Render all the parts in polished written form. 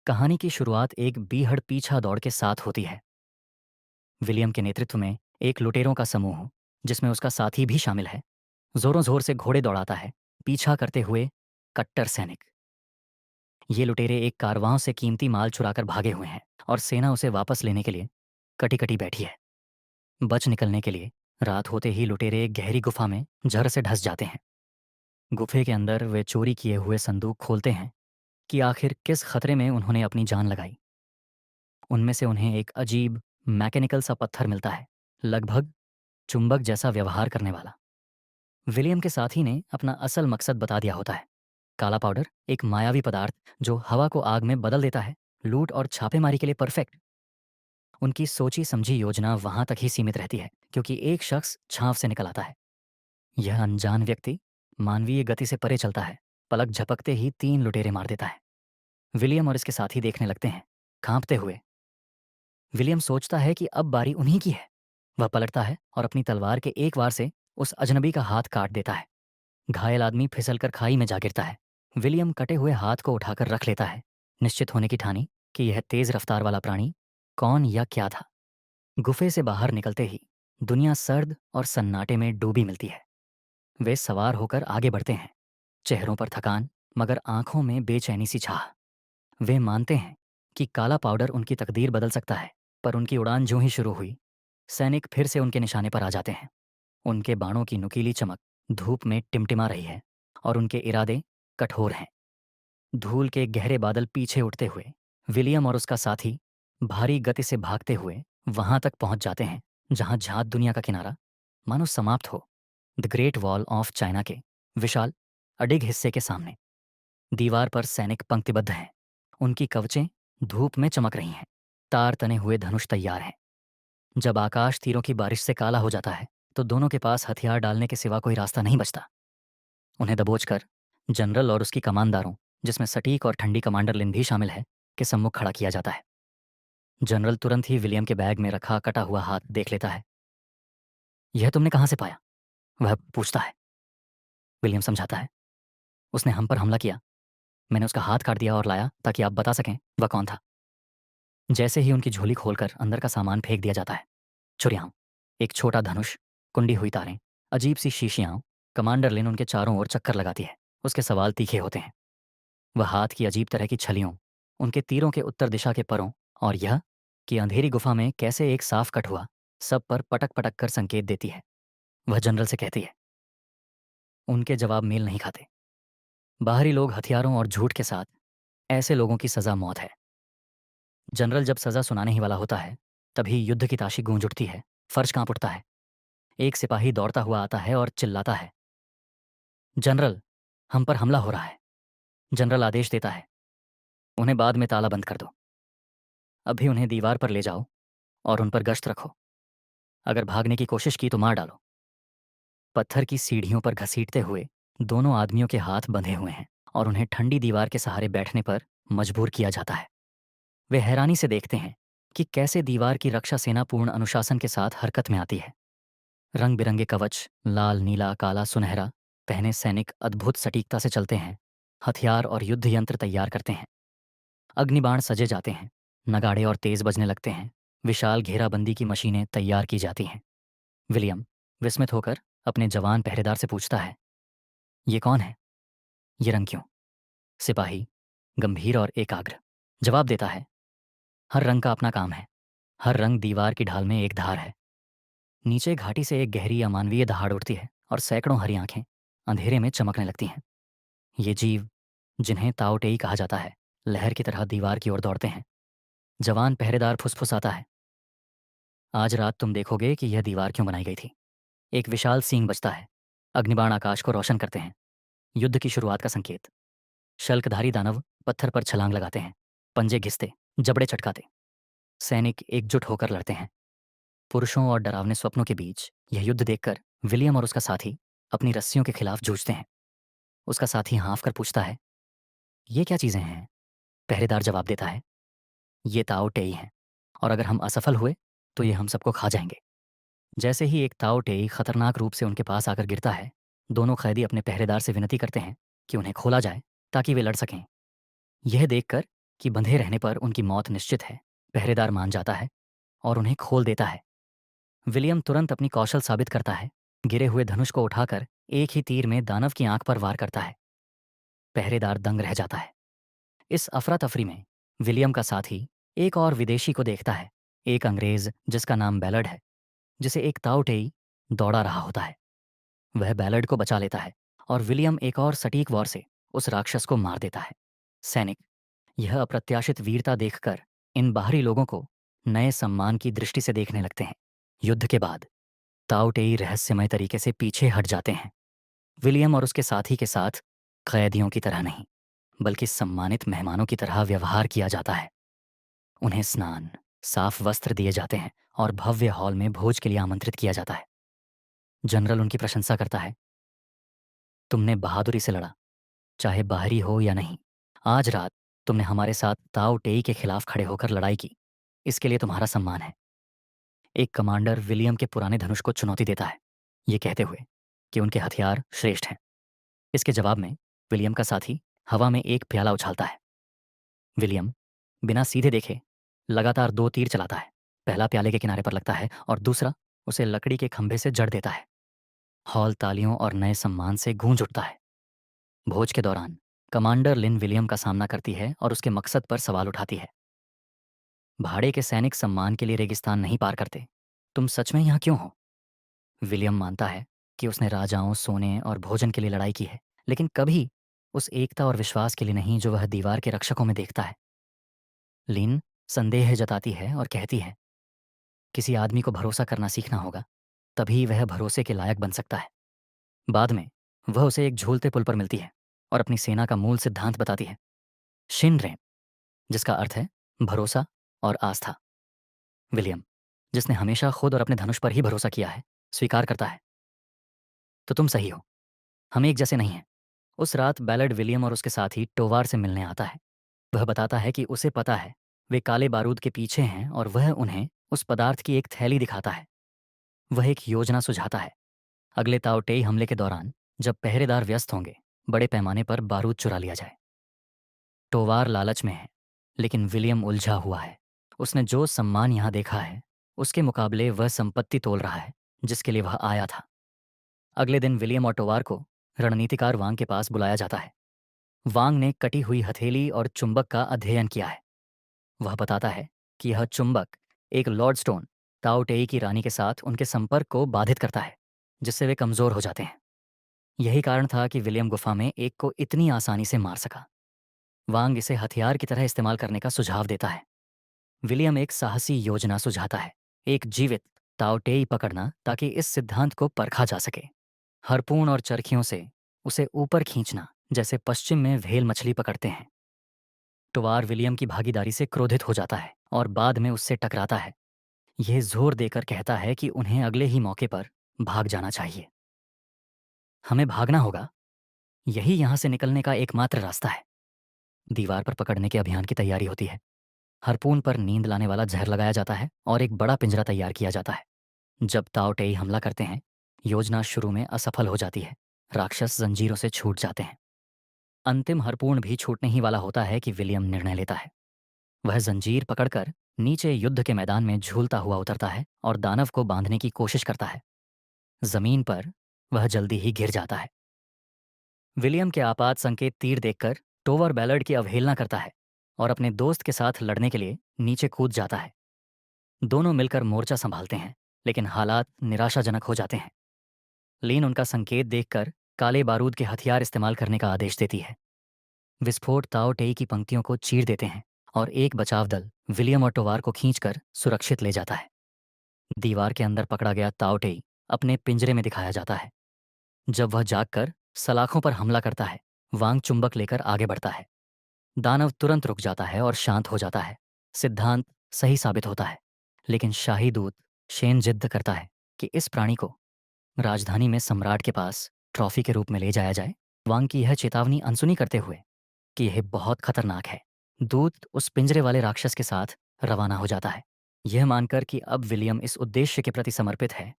कहानी की शुरुआत एक बीहड़ पीछा दौड़ के साथ होती है। विलियम के नेतृत्व में एक लुटेरों का समूह, जिसमें उसका साथी भी शामिल है, जोरों जोर से घोड़े दौड़ाता है, पीछा करते हुए कट्टर सैनिक। ये लुटेरे एक कारवां से कीमती माल चुराकर भागे हुए हैं और सेना उसे वापस लेने के लिए कटी कटी बैठी है। बच निकलने के लिए रात होते ही लुटेरे एक गहरी गुफा में जहर से ढस जाते हैं। गुफे के अंदर वे चोरी किए हुए संदूक खोलते हैं कि आखिर किस खतरे में उन्होंने अपनी जान लगाई। उनमें से उन्हें एक अजीब मैकेनिकल सा पत्थर मिलता है, लगभग चुंबक जैसा व्यवहार करने वाला। विलियम के साथी ने अपना असल मकसद बता दिया होता है। काला पाउडर एक मायावी पदार्थ जो हवा को आग में बदल देता है, लूट और छापेमारी के लिए परफेक्ट। उनकी सोची समझी योजना वहां तक ही सीमित रहती है, क्योंकि एक शख्स छांव से निकल आता है। यह अनजान व्यक्ति मानवीय गति से परे चलता है, पलक झपकते ही 3 लुटेरे मार देता है। विलियम और इसके साथी देखने लगते हैं, कांपते हुए। विलियम सोचता है कि अब बारी उन्हीं की है। वह पलटता है और अपनी तलवार के एक वार से उस अजनबी का हाथ काट देता है। घायल आदमी फिसलकर खाई में जा गिरता है। विलियम कटे हुए हाथ को उठाकर रख लेता है, निश्चित होने की ठानी कि यह तेज रफ्तार वाला प्राणी कौन या क्या था। गुफे से बाहर निकलते ही दुनिया सर्द और सन्नाटे में डूबी मिलती है। वे सवार होकर आगे बढ़ते हैं, चेहरों पर थकान मगर आंखों में बेचैनी सी छाह। वे मानते हैं कि काला पाउडर उनकी तकदीर बदल सकता है, पर उनकी उड़ान जो ही शुरू हुई, सैनिक फिर से उनके निशाने पर आ जाते हैं। उनके बाणों की नुकीली चमक धूप में टिमटिमा रही है और उनके इरादे कठोर हैं। धूल के गहरे बादल पीछे उठते हुए विलियम और उसका साथी भारी गति से भागते हुए वहां तक पहुंच जाते हैं जहां झात दुनिया का किनारा मानो समाप्त हो। The great wall of China के विशाल अडिग हिस्से के सामने दीवार पर सैनिक पंक्तिबद्ध हैं। उनकी कवचें धूप में चमक रही हैं, तार तने हुए धनुष तैयार हैं। जब आकाश तीरों की बारिश से काला हो जाता है, तो दोनों के पास हथियार डालने के सिवा कोई रास्ता नहीं बचता। उन्हें दबोचकर जनरल और उसकी कमानदारों, जिसमें सटीक और ठंडी कमांडर लिन भी शामिल है, के सम्मुख खड़ा किया जाता है। जनरल तुरंत ही विलियम के बैग में रखा कटा हुआ हाथ देख लेता है। यह तुमने कहाँ से पाया? वह पूछता है। विलियम समझाता है, उसने हम पर हमला किया, मैंने उसका हाथ काट दिया और लाया ताकि आप बता सकें वह कौन था। जैसे ही उनकी झोली खोलकर अंदर का सामान फेंक दिया जाता है, छुरियां, एक छोटा धनुष, कुंडी हुई तारें, अजीब सी शीशियां, कमांडर लिन उनके चारों ओर चक्कर लगाती है। उसके सवाल तीखे होते हैं। वह हाथ की अजीब तरह की छलियों, उनके तीरों के उत्तर दिशा के परों और यह कि अंधेरी गुफा में कैसे एक साफ कट हुआ, सब पर पटक पटक कर संकेत देती है। वह जनरल से कहती है। उनके जवाब मेल नहीं खाते। बाहरी लोग हथियारों और झूठ के साथ, ऐसे लोगों की सजा मौत है। जनरल जब सजा सुनाने ही वाला होता है, तभी युद्ध की ताशी गूंज उठती है, फर्श कांप उठता है। एक सिपाही दौड़ता हुआ आता है और चिल्लाता है, जनरल, हम पर हमला हो रहा है। जनरल आदेश देता है, उन्हें बाद में ताला बंद कर दो। अभी उन्हें दीवार पर ले जाओ और उन पर गश्त रखो। अगर भागने की कोशिश की तो मार डालो। पत्थर की सीढ़ियों पर घसीटते हुए दोनों आदमियों के हाथ बंधे हुए हैं और उन्हें ठंडी दीवार के सहारे बैठने पर मजबूर किया जाता है। वे हैरानी से देखते हैं कि कैसे दीवार की रक्षा सेना पूर्ण अनुशासन के साथ हरकत में आती है। रंग बिरंगे कवच, लाल, नीला, काला, सुनहरा पहने सैनिक अद्भुत सटीकता से चलते हैं, हथियार और युद्ध यंत्र तैयार करते हैं। अग्निबाण सजे जाते हैं, नगाड़े और तेज बजने लगते हैं, विशाल घेराबंदी की मशीनें तैयार की जाती हैं। विलियम विस्मित होकर अपने जवान पहरेदार से पूछता है, ये कौन है? ये रंग क्यों? सिपाही गंभीर और एकाग्र जवाब देता है, हर रंग का अपना काम है। हर रंग दीवार की ढाल में एक धार है। नीचे घाटी से एक गहरी अमानवीय दहाड़ उठती है और सैकड़ों हरी आंखें अंधेरे में चमकने लगती हैं। ये जीव, जिन्हें ताओटेई कहा जाता है, लहर की तरह दीवार की ओर दौड़ते हैं। जवान पहरेदार फुसफुसाता है, आज रात तुम देखोगे कि यह दीवार क्यों बनाई गई थी। एक विशाल सींग बजता है, अग्निबाण आकाश को रोशन करते हैं। युद्ध की शुरुआत का संकेत। शल्कधारी दानव पत्थर पर छलांग लगाते हैं, पंजे घिसते, जबड़े चटकाते। सैनिक एकजुट होकर लड़ते हैं। पुरुषों और डरावने स्वप्नों के बीच यह युद्ध देखकर विलियम और उसका साथी अपनी रस्सियों के खिलाफ जूझते हैं। उसका साथी हाँफ कर पूछता है, ये क्या चीजें हैं? पहरेदार जवाब देता है, ये ताओ टेई हैं, और अगर हम असफल हुए तो ये हम सबको खा जाएंगे। जैसे ही एक ताओ टेई खतरनाक रूप से उनके पास आकर गिरता है, दोनों कैदी अपने पहरेदार से विनती करते हैं कि उन्हें खोला जाए ताकि वे लड़ सकें। यह देखकर कि बंधे रहने पर उनकी मौत निश्चित है, पहरेदार मान जाता है और उन्हें खोल देता है। विलियम तुरंत अपनी कौशल साबित करता है। गिरे हुए धनुष को उठाकर एक ही तीर में दानव की आंख पर वार करता है। पहरेदार दंग रह जाता है। इस अफरा तफरी में विलियम का साथी एक और विदेशी को देखता है, एक अंग्रेज जिसका नाम बैलर्ड है, जिसे एक ताओटेई दौड़ा रहा होता है। वह बैलर्ड को बचा लेता है और विलियम एक और सटीक वार से उस राक्षस को मार देता है। सैनिक यह अप्रत्याशित वीरता देखकर इन बाहरी लोगों को नए सम्मान की दृष्टि से देखने लगते हैं। युद्ध के बाद ताओटेई रहस्यमय तरीके से पीछे हट जाते हैं। विलियम और उसके साथी के साथ कैदियों की तरह नहीं, बल्कि सम्मानित मेहमानों की तरह व्यवहार किया जाता है। उन्हें स्नान, साफ वस्त्र दिए जाते हैं और भव्य हॉल में भोज के लिए आमंत्रित किया जाता है। जनरल उनकी प्रशंसा करता है। तुमने बहादुरी से लड़ा, चाहे बाहरी हो या नहीं। आज रात तुमने हमारे साथ ताओ टेई के खिलाफ खड़े होकर लड़ाई की, इसके लिए तुम्हारा सम्मान है। एक कमांडर विलियम के पुराने धनुष को चुनौती देता है, ये कहते हुए कि उनके हथियार श्रेष्ठ हैं। इसके जवाब में विलियम का साथी हवा में एक प्याला उछालता है। विलियम बिना सीधे देखे लगातार 2 तीर चलाता है। पहला प्याले के किनारे पर लगता है और दूसरा उसे लकड़ी के खंभे से जड़ देता है। हॉल तालियों और नए सम्मान से गूंज उठता है। भोज के दौरान कमांडर लिन विलियम का सामना करती है और उसके मकसद पर सवाल उठाती है। भाड़े के सैनिक सम्मान के लिए रेगिस्तान नहीं पार करते, तुम सच में यहाँ क्यों हो? विलियम मानता है कि उसने राजाओं, सोने और भोजन के लिए लड़ाई की है, लेकिन कभी उस एकता और विश्वास के लिए नहीं जो वह दीवार के रक्षकों में देखता है। लिन संदेह जताती है और कहती है, किसी आदमी को भरोसा करना सीखना होगा, तभी वह भरोसे के लायक बन सकता है। बाद में वह उसे एक झूलते पुल पर मिलती है और अपनी सेना का मूल सिद्धांत बताती है, शिनरेन, जिसका अर्थ है भरोसा और आस्था। विलियम, जिसने हमेशा खुद और अपने धनुष पर ही भरोसा किया है, स्वीकार करता है, तो तुम सही हो, हम एक जैसे नहीं हैं। उस रात बैलर्ड विलियम और उसके साथी टोवार से मिलने आता है। वह बताता है कि उसे पता है वे काले बारूद के पीछे हैं और वह उन्हें उस पदार्थ की एक थैली दिखाता है। वह एक योजना सुझाता है। अगले ताओटेई हमले के दौरान जब पहरेदार व्यस्त होंगे, बड़े पैमाने पर बारूद चुरा लिया जाए। टोवार लालच में है, लेकिन विलियम उलझा हुआ है। उसने जो सम्मान यहाँ देखा है, उसके मुकाबले वह संपत्ति तोल रहा है जिसके लिए वह आया था। अगले दिन विलियम और टोवार को रणनीतिकार वांग के पास बुलाया जाता है। वांग ने कटी हुई हथेली और चुंबक का अध्ययन किया है। वह बताता है कि यह चुंबक एक लॉर्डस्टोन ताओटेई की रानी के साथ उनके संपर्क को बाधित करता है, जिससे वे कमजोर हो जाते हैं। यही कारण था कि विलियम गुफा में एक को इतनी आसानी से मार सका। वांग इसे हथियार की तरह इस्तेमाल करने का सुझाव देता है। विलियम एक साहसी योजना सुझाता है, एक जीवित ताओटेई पकड़ना, ताकि इस सिद्धांत को परखा जा सके। हरपून और चरखियों से उसे ऊपर खींचना, जैसे पश्चिम में व्हेल मछली पकड़ते हैं। टुवार विलियम की भागीदारी से क्रोधित हो जाता है और बाद में उससे टकराता है। यह जोर देकर कहता है कि उन्हें अगले ही मौके पर भाग जाना चाहिए। हमें भागना होगा, यही यहां से निकलने का एकमात्र रास्ता है। दीवार पर पकड़ने के अभियान की तैयारी होती है। हरपून पर नींद लाने वाला जहर लगाया जाता है और एक बड़ा पिंजरा तैयार किया जाता है। जब ताओटेई हमला करते हैं, योजना शुरू में असफल हो जाती है। राक्षस जंजीरों से छूट जाते हैं। अंतिम हरपून भी छूटने ही वाला होता है कि विलियम निर्णय लेता है। वह जंजीर पकड़कर नीचे युद्ध के मैदान में झूलता हुआ उतरता है और दानव को बांधने की कोशिश करता है। जमीन पर वह जल्दी ही गिर जाता है। विलियम के आपात संकेत तीर देखकर टोवर बैलर्ड की अवहेलना करता है और अपने दोस्त के साथ लड़ने के लिए नीचे कूद जाता है। दोनों मिलकर मोर्चा संभालते हैं, लेकिन हालात निराशाजनक हो जाते हैं। लीन उनका संकेत देखकर काले बारूद के हथियार इस्तेमाल करने का आदेश देती है। विस्फोट ताओ टेई की पंक्तियों को चीर देते हैं और एक बचाव दल विलियम और टोवार को खींचकर सुरक्षित ले जाता है। दीवार के अंदर पकड़ा गया ताओ टेई अपने पिंजरे में दिखाया जाता है। जब वह जागकर सलाखों पर हमला करता है, वांग चुंबक लेकर आगे बढ़ता है। दानव तुरंत रुक जाता है और शांत हो जाता है। सिद्धांत सही साबित होता है, लेकिन शाही दूत शेन जिद्द करता है कि इस प्राणी को राजधानी में सम्राट के पास ट्रॉफी के रूप में ले जाया जाए। वांग की यह चेतावनी अनसुनी करते हुए कि यह बहुत खतरनाक है, दूत उस पिंजरे वाले राक्षस के साथ रवाना हो जाता है। यह मानकर कि अब विलियम इस उद्देश्य के प्रति समर्पित है,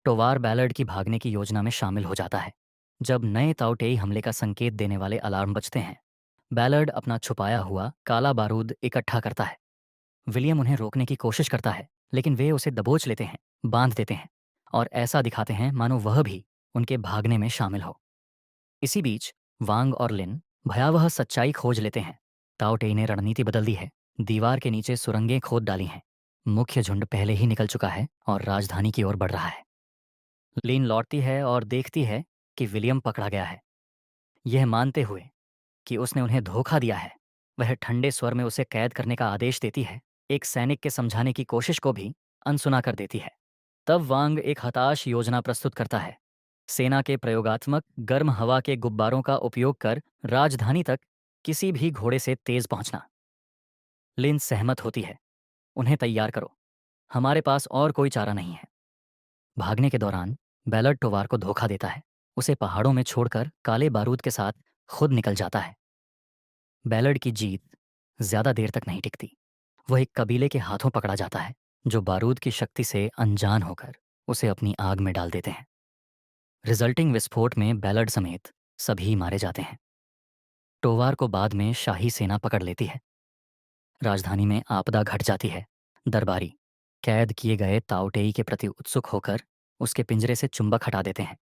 टोवार बैलर्ड की भागने की योजना में शामिल हो जाता है। जब नए ताओटेई हमले का संकेत देने वाले अलार्म बजते हैं, बैलर्ड अपना छुपाया हुआ काला बारूद इकट्ठा करता है। विलियम उन्हें रोकने की कोशिश करता है, लेकिन वे उसे दबोच लेते हैं, बांध देते हैं और ऐसा दिखाते हैं मानो वह भी उनके भागने में शामिल हो। इसी बीच वांग और लिन भयावह सच्चाई खोज लेते हैं। ताओ टेई ने रणनीति बदल दी है। दीवार के नीचे सुरंगें खोद डाली हैं। मुख्य झुंड पहले ही निकल चुका है और राजधानी की ओर बढ़ रहा है। लिन लौटती है और देखती है कि विलियम पकड़ा गया है। यह मानते हुए कि उसने उन्हें धोखा दिया है, वह ठंडे स्वर में उसे कैद करने का आदेश देती है। एक सैनिक के समझाने की कोशिश को भी अनसुना कर देती है। तब वांग एक हताश योजना प्रस्तुत करता है। सेना के प्रयोगात्मक गर्म हवा के गुब्बारों का उपयोग कर राजधानी तक किसी भी घोड़े से तेज पहुंचना। लिन सहमत होती है। उन्हें तैयार करो, हमारे पास और कोई चारा नहीं है। भागने के दौरान बैलर्ड टोवार को धोखा देता है। उसे पहाड़ों में छोड़कर काले बारूद के साथ खुद निकल जाता है। बैलर्ड की जीत ज्यादा देर तक नहीं टिकती। वह एक कबीले के हाथों पकड़ा जाता है, जो बारूद की शक्ति से अनजान होकर उसे अपनी आग में डाल देते हैं। रिजल्टिंग विस्फोट में बैलर्ड समेत सभी मारे जाते हैं। टोवार को बाद में शाही सेना पकड़ लेती है। राजधानी में आपदा घट जाती है। दरबारी कैद किए गए ताओटेई के प्रति उत्सुक होकर उसके पिंजरे से चुंबक हटा देते हैं।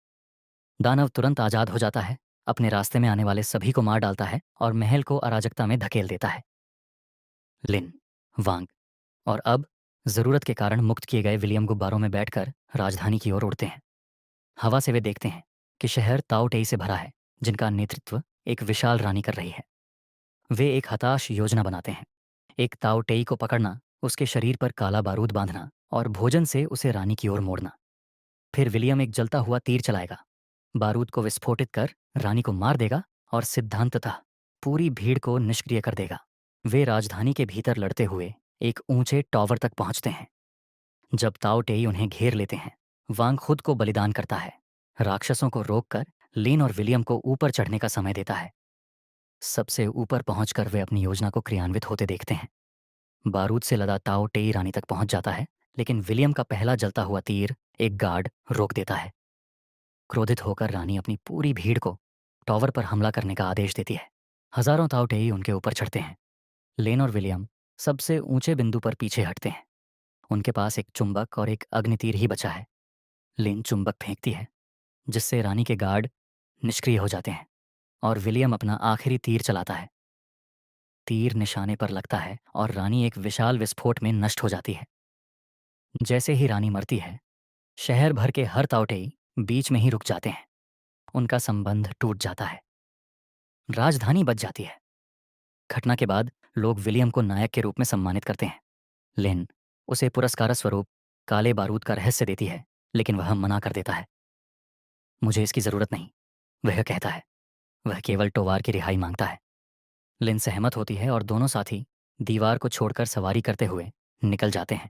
दानव तुरंत आजाद हो जाता है, अपने रास्ते में आने वाले सभी को मार डालता है और महल को अराजकता में धकेल देता है। लिन, वांग और अब जरूरत के कारण मुक्त किए गए विलियम गुब्बारों में बैठकर राजधानी की ओर उड़ते हैं। हवा से वे देखते हैं कि शहर ताओटेई से भरा है, जिनका नेतृत्व एक विशाल रानी कर रही है। वे एक हताश योजना बनाते हैं। एक ताओटेई को पकड़ना, उसके शरीर पर काला बारूद बांधना और भोजन से उसे रानी की ओर मोड़ना। फिर विलियम एक जलता हुआ तीर चलाएगा, बारूद को विस्फोटित कर रानी को मार देगा और सिद्धांततः पूरी भीड़ को निष्क्रिय कर देगा। वे राजधानी के भीतर लड़ते हुए एक ऊंचे टॉवर तक पहुंचते हैं। जब ताओ टेई उन्हें घेर लेते हैं, वांग खुद को बलिदान करता है। राक्षसों को रोककर लिन और विलियम को ऊपर चढ़ने का समय देता है। सबसे ऊपर पहुंचकर वे अपनी योजना को क्रियान्वित होते देखते हैं। बारूद से लदा ताओ टेई रानी तक पहुंच जाता है, लेकिन विलियम का पहला जलता हुआ तीर एक गार्ड रोक देता है। क्रोधित होकर रानी अपनी पूरी भीड़ को टॉवर पर हमला करने का आदेश देती है। हजारों ताओटेई उनके ऊपर चढ़ते हैं। लेन और विलियम सबसे ऊंचे बिंदु पर पीछे हटते हैं। उनके पास एक चुंबक और एक अग्नितीर ही बचा है। लेन चुंबक फेंकती है, जिससे रानी के गार्ड निष्क्रिय हो जाते हैं और विलियम अपना आखिरी तीर चलाता है। तीर निशाने पर लगता है और रानी एक विशाल विस्फोट में नष्ट हो जाती है। जैसे ही रानी मरती है, शहर भर के हर ताओटेई बीच में ही रुक जाते हैं। उनका संबंध टूट जाता है। राजधानी बच जाती है। घटना के बाद लोग विलियम को नायक के रूप में सम्मानित करते हैं। लिन उसे पुरस्कार स्वरूप काले बारूद का रहस्य देती है, लेकिन वह मना कर देता है। मुझे इसकी जरूरत नहीं, वह कहता है। वह केवल टोवार की रिहाई मांगता है। लिन सहमत होती है और दोनों साथी दीवार को छोड़कर सवारी करते हुए निकल जाते हैं।